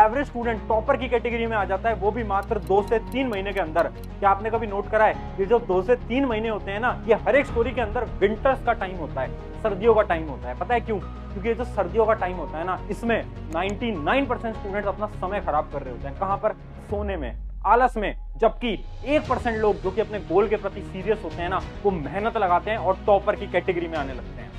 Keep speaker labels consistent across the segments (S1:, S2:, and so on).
S1: Average student topper की category में आ जाता है, वो भी मात्र 2 से 3 महीने के अंदर। क्या आपने कभी नोट करा है, ये जो 2 से 3 महीने होते हैं ना, ये हर एक स्टोरी के अंदर विंटर्स का टाइम होता है, सर्दियों का टाइम होता है। पता है क्यों? क्योंकि ये जो सर्दियों का टाइम होता है ना, इसमें 99% स्टूडेंट्स अपना समय खराब कर रहे होते हैं। कहां पर? सोने में, आलस में। जबकि 1% लोग जो कि अपने गोल के प्रति सीरियस होते हैं ना, वो मेहनत लगाते हैं और टॉपर की कैटेगरी में आने लगते हैं।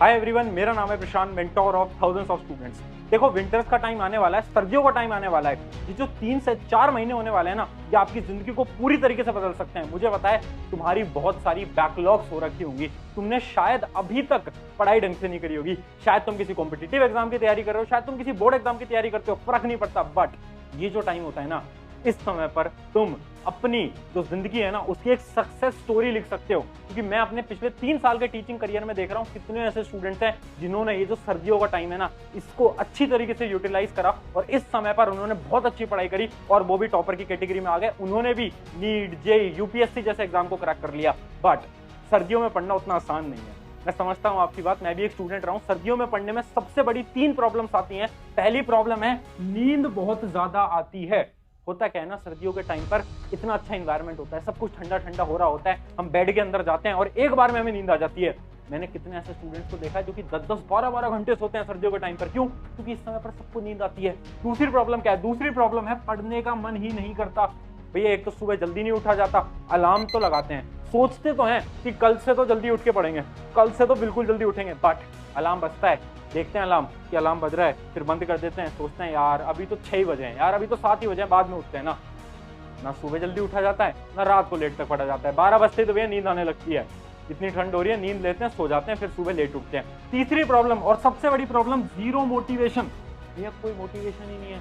S1: हाय एवरीवन, मेरा नाम है Prashant, mentor of thousands of students. देखो, विंटर्स का टाइम आने वाला है, सर्दियों का टाइम आने वाला है। ये जो 3 से 4 महीने होने वाले हैं ना, ये आपकी जिंदगी को पूरी तरीके से बदल सकते हैं। मुझे पता है तुम्हारी बहुत सारी बैकलॉग्स हो रखी होंगी, तुमने शायद अभी तक पढ़ाई ढंग से नहीं करी होगी, शायद तुम किसी कॉम्पिटिटिव एग्जाम की तैयारी कर रहे हो, शायद तुम किसी बोर्ड एग्जाम की तैयारी करते हो, फर्क नहीं पड़ता। बट ये जो टाइम होता है ना, इस समय पर तुम अपनी जो जिंदगी है ना, उसकी एक सक्सेस स्टोरी लिख सकते हो। क्योंकि मैं अपने पिछले 3 साल के टीचिंग करियर में देख रहा हूँ कितने ऐसे स्टूडेंट्स हैं जिन्होंने ये जो सर्दियों का टाइम है ना, इसको अच्छी तरीके से यूटिलाइज करा और इस समय पर उन्होंने बहुत अच्छी पढ़ाई करी और वो भी टॉपर की कैटेगरी में आ गए। उन्होंने भी नीट, जेईई, यूपीएससी जैसे एग्जाम को क्रैक कर लिया। बट सर्दियों में पढ़ना उतना आसान नहीं है। मैं समझता हूं आपकी बात, मैं भी एक स्टूडेंट रहा हूं। सर्दियों में पढ़ने में सबसे बड़ी 3 प्रॉब्लम्स आती हैं। पहली प्रॉब्लम है, नींद बहुत ज्यादा आती है। होता क्या है ना, सर्दियों के टाइम पर इतना अच्छा एनवायरनमेंट होता है, सब कुछ ठंडा ठंडा हो रहा होता है, हम बेड के अंदर जाते हैं और एक बार में हमें नींद आ जाती है। मैंने कितने ऐसे स्टूडेंट्स को देखा है जो कि 10-10, 12-12 घंटे सोते हैं सर्दियों के टाइम पर। क्यों? क्योंकि इस समय पर सबको नींद आती है। दूसरी प्रॉब्लम क्या है? दूसरी प्रॉब्लम है, पढ़ने का मन ही नहीं करता। भैया, एक तो सुबह जल्दी नहीं उठा जाता, अलार्म तो लगाते हैं, सोचते तो हैं कि कल से तो जल्दी उठ के पढ़ेंगे, कल से तो बिल्कुल जल्दी उठेंगे, बट अलार्म बजता है, देखते हैं अलार्म कि अलार्म बज रहा है, फिर बंद कर देते हैं, सोचते हैं यार अभी तो 6 बजे हैं, यार अभी तो 7 ही बजे हैं, बाद में उठते हैं ना। ना सुबह जल्दी उठा जाता है, ना रात को लेट तक पढ़ा जाता है। 12 बजते तो भैया नींद आने लगती है, इतनी ठंड हो रही है, नींद लेते हैं, सो जाते हैं, फिर सुबह लेट उठते हैं। तीसरी प्रॉब्लम और सबसे बड़ी प्रॉब्लम, जीरो मोटिवेशन। भैया कोई मोटिवेशन ही नहीं है।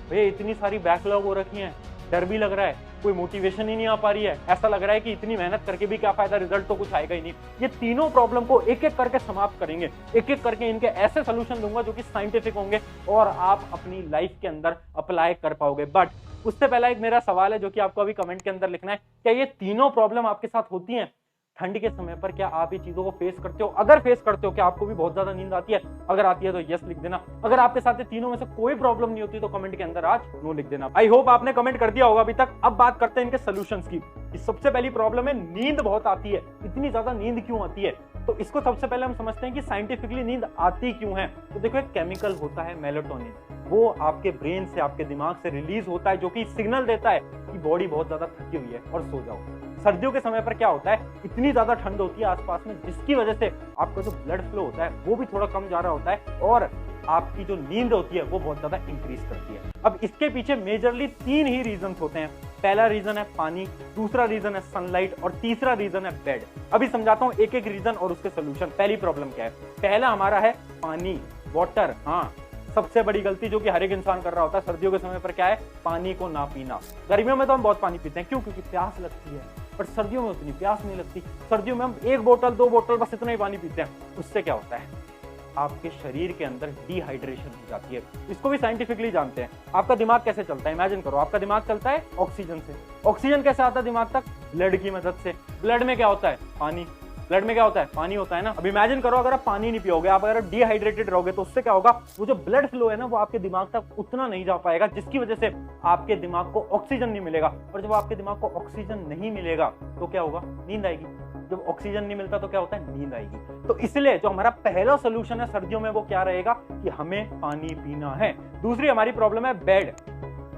S1: भैया इतनी सारी बैकलॉग हो रखी है, डर भी लग रहा है, कोई मोटिवेशन ही नहीं आ पा रही है, ऐसा लग रहा है कि इतनी मेहनत करके भी क्या फायदा, रिजल्ट तो कुछ आएगा ही नहीं। ये तीनों प्रॉब्लम को एक एक करके समाप्त करेंगे, एक एक करके इनके ऐसे सोल्यूशन दूंगा जो कि साइंटिफिक होंगे और आप अपनी लाइफ के अंदर अप्लाई कर पाओगे। बट उससे पहला एक मेरा सवाल है जो कि आपको अभी कमेंट के अंदर लिखना है, क्या ये तीनों प्रॉब्लम आपके साथ होती हैं ठंड के समय पर? क्या आप ये चीजों को फेस करते हो? अगर फेस करते हो, क्या आपको भी बहुत ज्यादा नींद आती है? अगर आती है तो यस लिख देना। अगर आपके साथ ये तीनों में से कोई प्रॉब्लम नहीं होती तो कमेंट के अंदर आज नो लिख देना। आई होप आपने कमेंट कर दिया होगा अभी तक। अब बात करते हैं इनके सोल्यूशंस की। सबसे पहली प्रॉब्लम है, नींद बहुत आती है। इतनी ज्यादा नींद क्यों आती है? तो इसको सबसे पहले हम समझते हैं कि साइंटिफिकली नींद आती क्यों है। तो देखो, एक केमिकल होता है मेलाटोनिन, वो आपके ब्रेन से, आपके दिमाग से रिलीज होता है, जो कि सिग्नल देता है कि बॉडी बहुत ज्यादा थकी हुई है और सो जाओ। सर्दियों के समय पर क्या होता है, इतनी ज्यादा ठंड होती है आसपास में, जिसकी वजह से आपका जो ब्लड फ्लो होता है वो भी थोड़ा कम जा रहा होता है और आपकी जो नींद होती है वो बहुत ज्यादा इंक्रीज करती है। अब इसके पीछे मेजरली 3 ही रीजन होते हैं। पहला रीजन है पानी, दूसरा रीजन है सनलाइट और तीसरा रीजन है बेड। अभी समझाता हूं एक एक रीजन और उसके सोल्यूशन। पहली प्रॉब्लम क्या है? पहला हमारा है पानी, वाटर। हाँ, सबसे बड़ी गलती जो कि हर एक इंसान कर रहा होता है सर्दियों के समय पर क्या है? पानी को ना पीना। गर्मियों में तो हम बहुत पानी पीते हैं, क्यों? क्योंकि प्यास लगती है, पर सर्दियों में उतनी प्यास नहीं लगती। सर्दियों में हम 1 बोतल 2 बोतल बस इतना ही पानी पीते हैं। उससे क्या होता है? आपके शरीर के अंदर डिहाइड्रेशन हो जाती है। इसको भी साइंटिफिकली जानते हैं। आपका दिमाग कैसे चलता है? इमेजिन करो, आपका दिमाग चलता है ऑक्सीजन से। ऑक्सीजन कैसे आता है दिमाग तक? ब्लड की मदद से। ब्लड में क्या होता है? पानी। ब्लड में क्या होता है? पानी होता है ना। अब इमेजिन करो, अगर आप पानी नहीं पियोगे, आप अगर डिहाइड्रेटेड रहोगे, तो उससे क्या होगा? वो जो ब्लड फ्लो है ना, वो आपके दिमाग तक उतना नहीं जा पाएगा, जिसकी वजह से आपके दिमाग को ऑक्सीजन नहीं मिलेगा। और जब आपके दिमाग को ऑक्सीजन नहीं मिलेगा तो क्या होगा? नींद आएगी। जब ऑक्सीजन नहीं मिलता तो क्या होता है? नींद आएगी। तो इसलिए जो हमारा पहला सोल्यूशन है सर्दियों में, वो क्या रहेगा? कि हमें पानी पीना है। दूसरी हमारी प्रॉब्लम है बेड।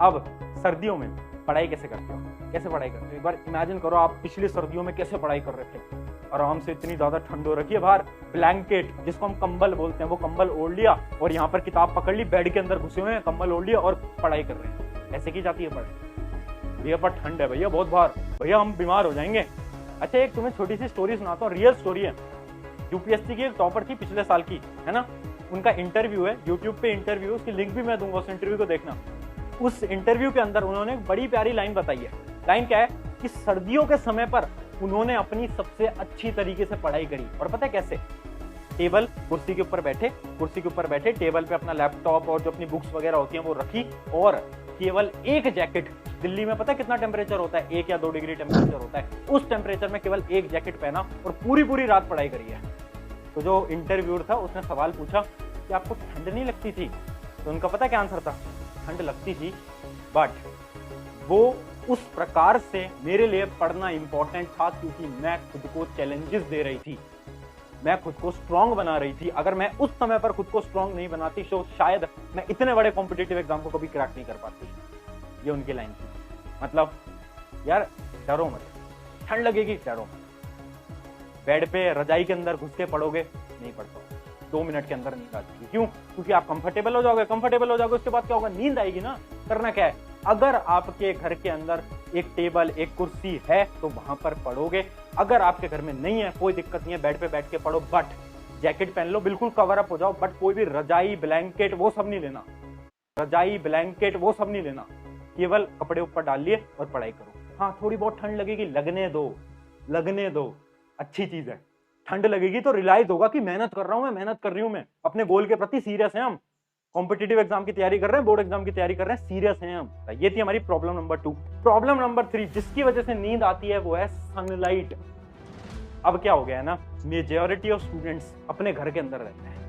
S1: अब सर्दियों में पढ़ाई कैसे करते हो? कैसे पढ़ाई करते हो? एक बार इमेजिन करो, आप पिछली सर्दियों में कैसे पढ़ाई कर रहे थे। आराम से, इतनी ज्यादा ठंड हो रखी है बाहर, ब्लैंकेट जिसको हम कंबल बोलते हैं, वो कंबल ओढ़ लिया और यहाँ पर किताब पकड़ ली, बेड के अंदर घुसे हुए हैं, कंबल ओढ़ लिया और पढ़ाई कर रहे हैं। ऐसे की जाती है पढ़ाई? भैया पर ठंड है भैया, बहुत बाहर, भैया हम बीमार हो जाएंगे। अच्छा, एक तुम्हें छोटी सी स्टोरी सुनाता हूँ, रियल स्टोरी है। यूपीएससी की एक टॉपर थी पिछले साल की, है ना। उनका इंटरव्यू है, यूट्यूब पे इंटरव्यू, उसकी लिंक भी मैं दूंगा, उस इंटरव्यू को देखना। उस इंटरव्यू के अंदर उन्होंने एक बड़ी प्यारी लाइन बताई है। लाइन क्या है? कि सर्दियों के समय पर उन्होंने अपनी सबसे अच्छी तरीके से पढ़ाई करी। और पता है कैसे? टेबल, कुर्सी के ऊपर बैठे, टेबल पे अपना लैपटॉप और जो अपनी बुक्स वगैरह होती हैं वो रखी, और केवल एक जैकेट, दिल्ली में पता है कितना टेम्परेचर होता है? 1 या 2 डिग्री टेम्परेचर होता है। उस टेम्परेचर में केवल एक जैकेट पहना और पूरी रात पढ़ाई करी है। तो जो इंटरव्यूअर था उसने सवाल पूछा कि आपको ठंड नहीं लगती थी? तो उनका पता क्या आंसर था? ठंड लगती थी, बट वो उस प्रकार से मेरे लिए पढ़ना इंपॉर्टेंट था क्योंकि मैं खुद को चैलेंजेस दे रही थी, मैं खुद को स्ट्रांग बना रही थी। अगर मैं उस समय पर खुद को स्ट्रांग नहीं बनाती तो शायद मैं इतने बड़े कॉम्पिटिटिव एग्जाम को कभी क्रैक नहीं कर पाती। ये उनकी लाइन थी। मतलब यार डरो मत, ठंड लगेगी डरो मत, बेड पे रजाई के अंदर घुस के पढ़ोगे नहीं पढ़ पाओगे, 2 मिनट के अंदर नींद आ जाएगी। क्यों? क्योंकि आप कंफर्टेबल हो जाओगे, उसके बाद क्या होगा, नींद आएगी ना। करना क्या है, अगर आपके घर के अंदर एक टेबल एक कुर्सी है तो वहां पर पढ़ोगे, अगर आपके घर में नहीं है कोई दिक्कत नहीं है, बेड पे बैठ के पढ़ो, बट जैकेट पहन लो, बिल्कुल कवर अप हो जाओ, बट कोई भी रजाई ब्लैंकेट वो सब नहीं लेना, रजाई ब्लैंकेट वो सब नहीं लेना, केवल कपड़े ऊपर डाल लिए और पढ़ाई करो। हाँ थोड़ी बहुत ठंड लगेगी, लगने दो, अच्छी चीज है। ठंड लगेगी तो रियलाइज होगा कि मेहनत कर रही हूं मैं, अपने गोल के प्रति सीरियस हैं हम, कॉम्पिटिटिव एग्जाम की तैयारी कर रहे हैं, बोर्ड एग्जाम की तैयारी कर रहे हैं, सीरियस हैं हम। ये थी हमारी प्रॉब्लम नंबर 2। प्रॉब्लम नंबर 3 जिसकी वजह से नींद आती है वो है सनलाइट। अब क्या हो गया है ना, मेजॉरिटी ऑफ स्टूडेंट्स अपने घर के अंदर रहते हैं।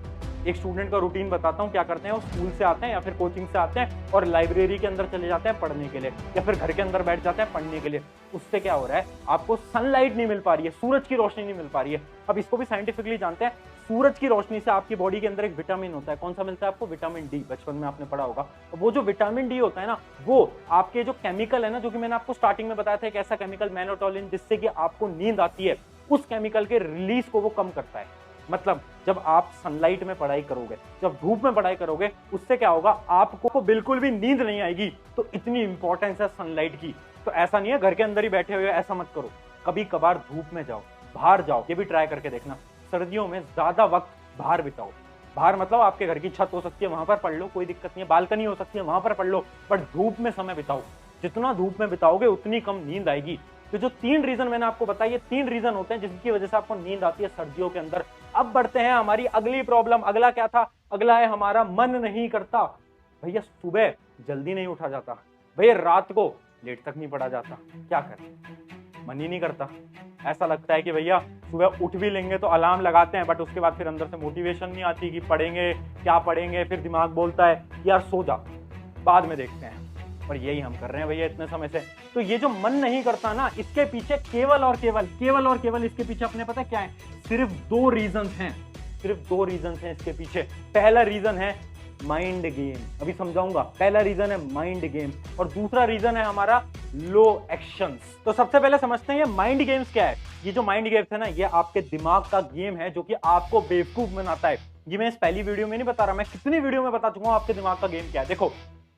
S1: एक स्टूडेंट का रूटीन बताता हूँ क्या करते हैं, वो स्कूल से आते हैं या फिर कोचिंग से आते हैं और लाइब्रेरी के अंदर चले जाते हैं पढ़ने के लिए, या फिर घर के अंदर बैठ जाते हैं पढ़ने के लिए। उससे क्या हो रहा है, आपको सनलाइट नहीं मिल पा रही है, सूरज की रोशनी नहीं मिल पा रही है। अब इसको भी साइंटिफिकली जानते हैं, सूरज की रोशनी से आपकी बॉडी के अंदर एक विटामिन होता है, कौन सा मिलता है आपको, विटामिन डी। बचपन में आपने पढ़ा होगा। वो जो विटामिन डी होता है ना, वो आपके जो केमिकल है ना, जो कि मैंने आपको स्टार्टिंग में बताया था, एक ऐसा केमिकल मेलाटोनिन जिससे कि आपको नींद आती है, उस केमिकल के रिलीज को वो कम करता है। मतलब जब आप सनलाइट में पढ़ाई करोगे, जब धूप में पढ़ाई करोगे, उससे क्या होगा, आपको बिल्कुल भी नींद नहीं आएगी। तो इतनी इंपॉर्टेंस है सनलाइट की। तो ऐसा नहीं है घर के अंदर ही बैठे हुए, ऐसा मत करो, कभी कभार धूप में जाओ, बाहर जाओ, ये भी ट्राई करके देखना। सर्दियों में ज्यादा वक्त बाहर बिताओ। बाहर मतलब आपके घर की छत हो सकती है, वहां पर पढ़ लो, कोई दिक्कत नहीं है, बालकनी हो सकती है, वहां पर पढ़ लो, पर धूप में समय बिताओ। जितना धूप में बिताओगे उतनी कम नींद आएगी। तो जो 3 रीजन मैंने आपको बताया, ये 3 रीजन होते हैं जिसकी वजह से आपको नींद आती है सर्दियों के अंदर। अब बढ़ते हैं हमारी अगली प्रॉब्लम। अगला क्या था, अगला है हमारा मन नहीं करता। भैया सुबह जल्दी नहीं उठा जाता, भैया रात को लेट तक नहीं पढ़ा जाता, क्या करें, मन ही नहीं करता। ऐसा लगता है कि भैया सुबह उठ भी लेंगे तो अलार्म लगाते हैं, बट उसके बाद फिर अंदर से मोटिवेशन नहीं आती कि पढ़ेंगे, क्या पढ़ेंगे, फिर दिमाग बोलता है यार सो जा, बाद में देखते हैं। और यही हम कर रहे हैं भैया इतने समय से। तो ये जो मन नहीं करता ना, इसके पीछे केवल और केवल इसके पीछे अपने पता है क्या है, सिर्फ 2 रीजंस हैं, सिर्फ 2 रीजंस हैं इसके पीछे। पहला रीजन है माइंड गेम, अभी समझाऊंगा। पहला रीजन है माइंड गेम और दूसरा रीजन है हमारा लो एक्शंस। तो सबसे पहले समझते हैं ये माइंड गेम्स क्या है। ये जो माइंड गेम्स है ना, ये आपके दिमाग का गेम है जो कि आपको बेवकूफ बनाता है। ये मैं इस पहली वीडियो में नहीं बता रहा, मैं कितनी वीडियो में बता चुका हूं आपके दिमाग का गेम क्या है। देखो,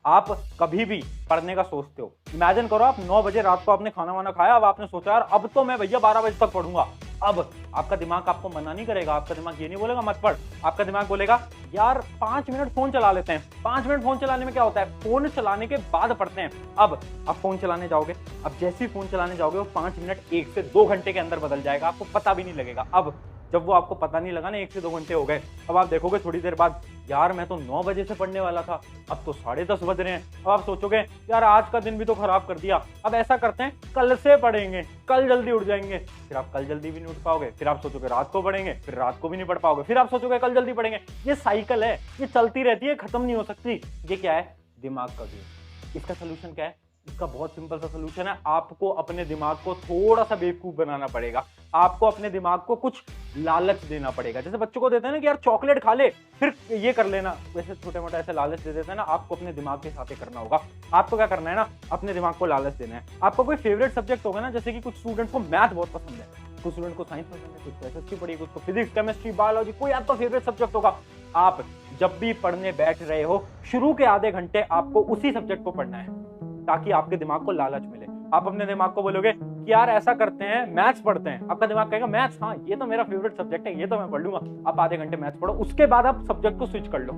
S1: आप कभी भी पढ़ने का सोचते हो, इमेजिन करो आप 9 बजे रात को आपने खाना वाना खाया, अब आपने सोचा यार अब तो मैं भैया 12 बजे तक पढ़ूंगा। अब आपका दिमाग आपको मना नहीं करेगा, आपका दिमाग ये नहीं बोलेगा मत पढ़, आपका दिमाग बोलेगा यार 5 मिनट फोन चला लेते हैं। 5 मिनट फोन चलाने में क्या होता है, फोन चलाने के बाद पढ़ते हैं। अब आप फोन चलाने जाओगे, अब जैसे ही फोन चलाने जाओगे वो 5 मिनट 1 से 2 घंटे के अंदर बदल जाएगा, आपको पता भी नहीं लगेगा। अब जब वो आपको पता नहीं लगा ना 1 से 2 घंटे हो गए, अब आप देखोगे थोड़ी देर बाद यार मैं तो 9 बजे से पढ़ने वाला था, अब तो 10:30 बज रहे हैं। अब आप सोचोगे यार आज का दिन भी तो खराब कर दिया, अब ऐसा करते हैं कल से पढ़ेंगे, कल जल्दी उठ जाएंगे। फिर आप कल जल्दी भी नहीं उठ पाओगे, फिर आप सोचोगे रात को पढ़ेंगे, फिर रात को भी नहीं पढ़ पाओगे, फिर आप सोचोगे कल जल्दी पढ़ेंगे। ये साइकिल है, ये चलती रहती है, खत्म नहीं हो सकती। ये क्या है, दिमाग का गेम। इसका सोल्यूशन क्या है, इसका बहुत सिंपल सा सोल्यूशन है, आपको अपने दिमाग को थोड़ा सा बेवकूफ बनाना पड़ेगा। आपको अपने दिमाग को कुछ लालच देना पड़ेगा। जैसे बच्चों को देते हैं ना कि यार चॉकलेट खा ले फिर ये कर लेना, वैसे छोटे मोटे ऐसे लालच दे देते हैं ना, आपको अपने दिमाग के साथ करना होगा। आपको क्या करना है ना, अपने दिमाग को लालच देना है। आपको कोई फेवरेट सब्जेक्ट होगा ना, जैसे कि कुछ स्टूडेंट्स को मैथ बहुत पसंद है, कुछ स्टूडेंट को साइंस पसंद है, कुछ को एसएसटी पढ़ी, कुछ को फिजिक्स, केमिस्ट्री, बायोलॉजी, कोई आपका फेवरेट सब्जेक्ट होगा। आप जब भी पढ़ने बैठ रहे हो, शुरू के आधे घंटे आपको उसी सब्जेक्ट को पढ़ना है ताकि आपके दिमाग को लालच मिले। आप अपने दिमाग को बोलोगे कि यार ऐसा करते हैं मैथ्स पढ़ते हैं, आपका दिमाग कहेगा मैथ्स, हाँ ये तो मेरा फेवरेट सब्जेक्ट है, ये तो मैं पढ़ लूंगा। आप आधे घंटे मैथ्स पढ़ो, उसके बाद आप सब्जेक्ट को स्विच कर लो,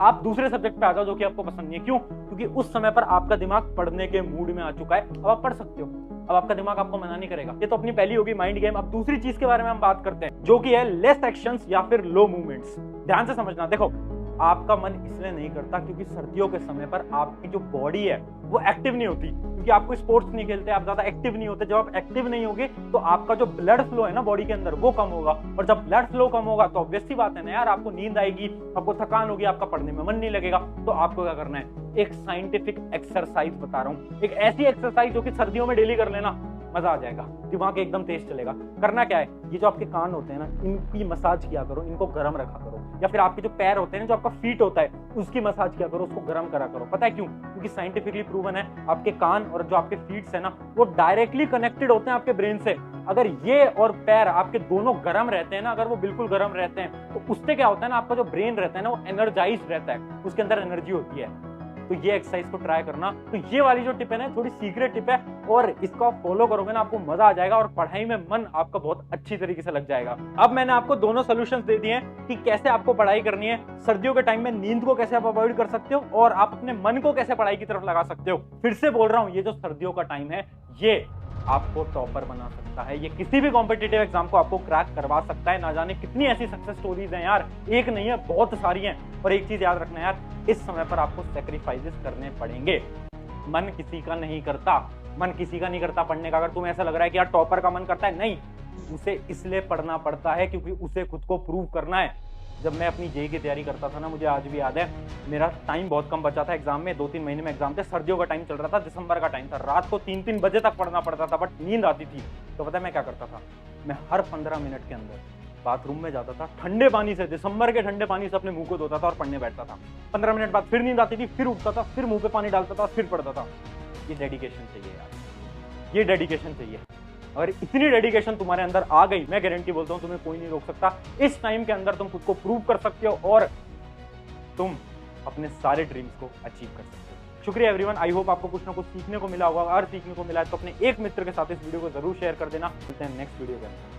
S1: आप दूसरे सब्जेक्ट पे आ जाओ जो कि आपको पसंद नहीं है। क्यों? क्योंकि उस समय पर आपका दिमाग पढ़ने के मूड में आ चुका है, अब आप पढ़ सकते हो, अब आपका दिमाग आपको मना नहीं करेगा। ये तो अपनी पहली होगी माइंड गेम। अब दूसरी चीज के बारे में हम बात करते हैं जो कि है लेस एक्शंस या फिर लो मूवमेंट्स। ध्यान से समझना, देखो आपका मन इसलिए नहीं करता क्योंकि सर्दियों के समय पर आपकी जो बॉडी है वो एक्टिव नहीं होती, क्योंकि आप कोई स्पोर्ट्स नहीं खेलते, आप ज्यादा एक्टिव नहीं होते। जब आप एक्टिव नहीं होगे तो आपका जो ब्लड फ्लो है ना बॉडी के अंदर वो कम होगा, और जब ब्लड फ्लो कम होगा तो ऑब्वियस सी बात है ना यार, आपको नींद आएगी, आपको थकान होगी, आपका पढ़ने में मन नहीं लगेगा। तो आपको क्या करना है, एक साइंटिफिक एक्सरसाइज बता रहा हूं, एक ऐसी एक्सरसाइज जो कि सर्दियों में डेली कर लेना, मजा आ जाएगा, दिमाग एकदम तेज चलेगा। करना क्या है, ये जो आपके कान होते हैं ना, इनकी मसाज किया करो, इनको गर्म रखा करो, या फिर आपके जो पैर होते हैं ना, जो आपका फीट होता है उसकी मसाज किया करो, उसको गर्म करा करो। पता है क्यों? क्योंकि साइंटिफिकली प्रूवन है आपके कान और जो आपके फीट्स है ना वो डायरेक्टली कनेक्टेड होते हैं आपके ब्रेन से। अगर ये और पैर आपके दोनों गर्म रहते हैं ना, अगर वो बिल्कुल गर्म रहते हैं तो उससे क्या होता है ना, आपका जो ब्रेन रहता है ना वो एनर्जाइज रहता है, उसके अंदर एनर्जी होती है। तो ये एक्सरसाइज को ट्राई करना। तो ये वाली जो टिप है ना थोड़ी सीक्रेट टिप है, और इसको आप फॉलो करोगे ना आपको मजा आ जाएगा और पढ़ाई में मन आपका बहुत अच्छी तरीके से लग जाएगा। अब मैंने आपको दोनों सॉल्यूशंस दे दिए हैं कि कैसे आपको पढ़ाई करनी है, सर्दियों के टाइम में नींद को कैसे आप अवॉइड कर सकते हो, और आप अपने मन को कैसे पढ़ाई की तरफ लगा सकते हो। फिर से बोल रहा हूं, ये जो सर्दियों का टाइम है ये आपको टॉपर बना सकता है, ये किसी भी कॉम्पिटिटिव एग्जाम को आपको क्रैक करवा सकता है। ना जाने कितनी ऐसी सक्सेस स्टोरीज हैं यार, एक नहीं है बहुत सारी हैं। और एक चीज याद रखना यार, इस समय पर आपको सैक्रिफाइसेस करने पड़ेंगे। मन किसी का नहीं करता, मन किसी का नहीं करता पढ़ने का। अगर तुम्हें ऐसा लग रहा है कि यार टॉपर का मन करता है, नहीं, उसे इसलिए पढ़ना पड़ता है क्योंकि उसे खुद को प्रूव करना है। जब मैं अपनी जेईई की तैयारी करता था ना, मुझे आज भी याद है, मेरा टाइम बहुत कम बचा था एग्जाम में, 2-3 महीने में एग्जाम थे, सर्दियों का टाइम चल रहा था, दिसंबर का टाइम था, रात को 3-3 बजे तक पढ़ना पड़ता था, बट नींद आती थी। तो पता है मैं क्या करता था, मैं हर 15 मिनट के अंदर बाथरूम में जाता था, ठंडे पानी से, दिसंबर के ठंडे पानी से अपने मुंह को धोता था और पढ़ने बैठता था। 15 मिनट बाद फिर नींद आती थी, फिर उठता था, फिर मुंह पे पानी डालता था, फिर पढ़ता था। ये डेडिकेशन चाहिए यार, ये डेडिकेशन चाहिए। अगर इतनी डेडिकेशन तुम्हारे अंदर आ गई, मैं गारंटी बोलता हूं तुम्हें कोई नहीं रोक सकता। इस टाइम के अंदर तुम खुद को प्रूव कर सकते हो और तुम अपने सारे ड्रीम्स को अचीव कर सकते हो। शुक्रिया एवरीवन, आई होप आपको कुछ ना कुछ सीखने को मिला होगा। अगर सीखने को मिला है तो अपने एक मित्र के साथ इस वीडियो को जरूर शेयर कर देना। मिलते हैं नेक्स्ट वीडियो के अंदर।